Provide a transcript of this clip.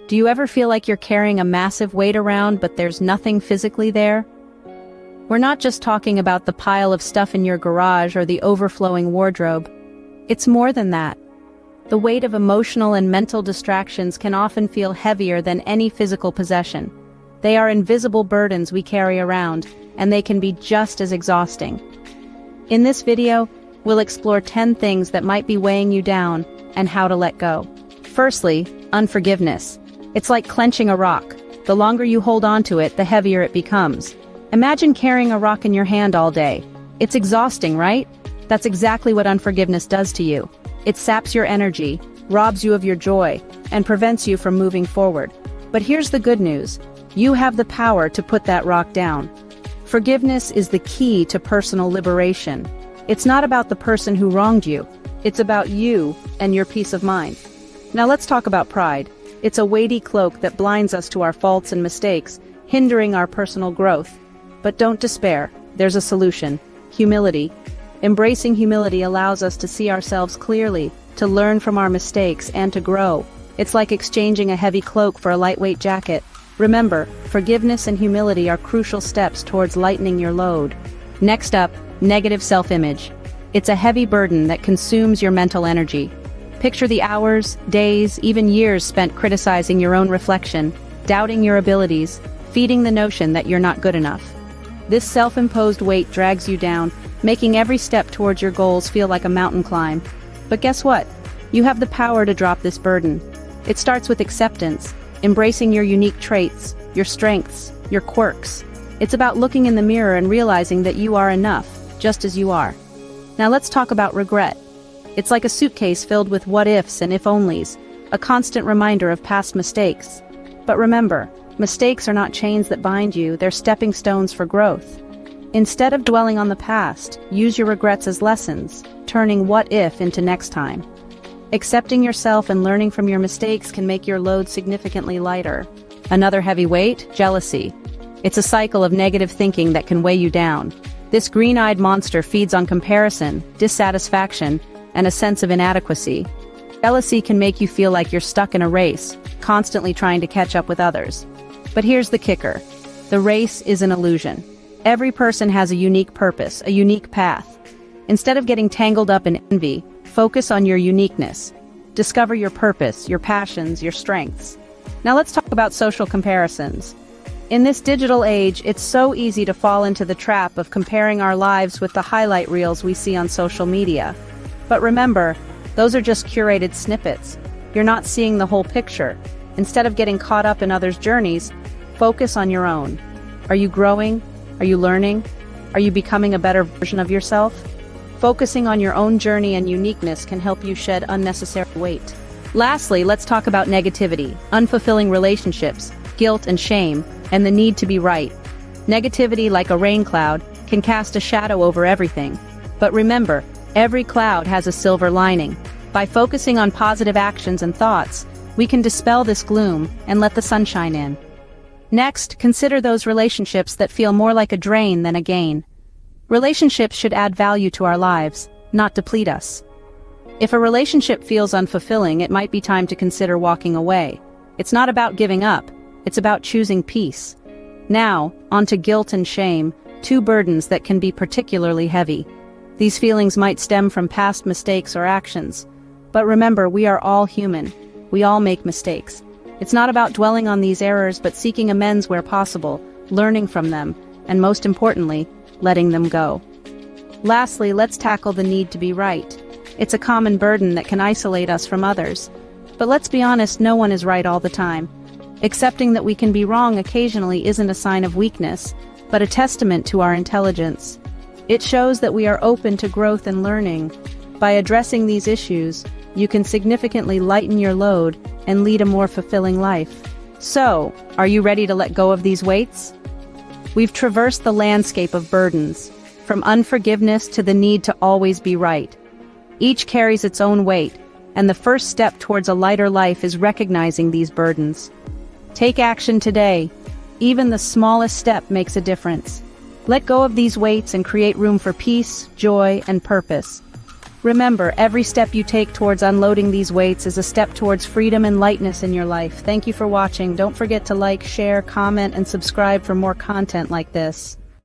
Do you ever feel like you're carrying a massive weight around but there's nothing physically there? We're not just talking about the pile of stuff in your garage or the overflowing wardrobe. It's more than that. The weight of emotional and mental distractions can often feel heavier than any physical possession. They are invisible burdens we carry around, and they can be just as exhausting. In this video, we'll explore 10 things that might be weighing you down and how to let go. Firstly, unforgiveness. It's like clenching a rock. The longer you hold on to it, the heavier it becomes. Imagine carrying a rock in your hand all day. It's exhausting, right? That's exactly what unforgiveness does to you. It saps your energy, robs you of your joy, and prevents you from moving forward. But here's the good news. You have the power to put that rock down. Forgiveness is the key to personal liberation. It's not about the person who wronged you. It's about you and your peace of mind. Now let's talk about pride. It's a weighty cloak that blinds us to our faults and mistakes, hindering our personal growth. But don't despair. There's a solution. Humility. Embracing humility allows us to see ourselves clearly, to learn from our mistakes, and to grow. It's like exchanging a heavy cloak for a lightweight jacket. Remember, forgiveness and humility are crucial steps towards lightening your load. Next up, negative self-image. It's a heavy burden that consumes your mental energy. Picture the hours, days, even years spent criticizing your own reflection, doubting your abilities, feeding the notion that you're not good enough. This self-imposed weight drags you down, making every step towards your goals feel like a mountain climb. But guess what? You have the power to drop this burden. It starts with acceptance, embracing your unique traits, your strengths, your quirks. It's about looking in the mirror and realizing that you are enough, just as you are. Now let's talk about regret. It's like a suitcase filled with what-ifs and if-onlys, a constant reminder of past mistakes. But remember, mistakes are not chains that bind you, they're stepping stones for growth. Instead of dwelling on the past, use your regrets as lessons, turning what-if into next time. Accepting yourself and learning from your mistakes can make your load significantly lighter. Another heavy weight, jealousy. It's a cycle of negative thinking that can weigh you down. This green-eyed monster feeds on comparison, dissatisfaction, and a sense of inadequacy. Jealousy can make you feel like you're stuck in a race, constantly trying to catch up with others. But here's the kicker. The race is an illusion. Every person has a unique purpose, a unique path. Instead of getting tangled up in envy, focus on your uniqueness. Discover your purpose, your passions, your strengths. Now let's talk about social comparisons. In this digital age, it's so easy to fall into the trap of comparing our lives with the highlight reels we see on social media. But remember, those are just curated snippets. You're not seeing the whole picture. Instead of getting caught up in others' journeys, focus on your own. Are you growing? Are you learning? Are you becoming a better version of yourself? Focusing on your own journey and uniqueness can help you shed unnecessary weight. Lastly, let's talk about negativity, unfulfilling relationships, guilt and shame, and the need to be right. Negativity, like a rain cloud, can cast a shadow over everything. But remember, every cloud has a silver lining. By focusing on positive actions and thoughts, we can dispel this gloom and let the sunshine in. Next, consider those relationships that feel more like a drain than a gain. Relationships should add value to our lives, not deplete us. If a relationship feels unfulfilling, it might be time to consider walking away. It's not about giving up, it's about choosing peace. Now, onto guilt and shame, two burdens that can be particularly heavy. These feelings might stem from past mistakes or actions. But remember, we are all human. We all make mistakes. It's not about dwelling on these errors, but seeking amends where possible, learning from them, and most importantly, letting them go. Lastly, let's tackle the need to be right. It's a common burden that can isolate us from others. But let's be honest, no one is right all the time. Accepting that we can be wrong occasionally isn't a sign of weakness, but a testament to our intelligence. It shows that we are open to growth and learning. By addressing these issues, you can significantly lighten your load and lead a more fulfilling life. So, are you ready to let go of these weights? We've traversed the landscape of burdens, from unforgiveness to the need to always be right. Each carries its own weight, and the first step towards a lighter life is recognizing these burdens. Take action today. Even the smallest step makes a difference. Let go of these weights and create room for peace, joy, and purpose. Remember, every step you take towards unloading these weights is a step towards freedom and lightness in your life. Thank you for watching. Don't forget to like, share, comment, and subscribe for more content like this.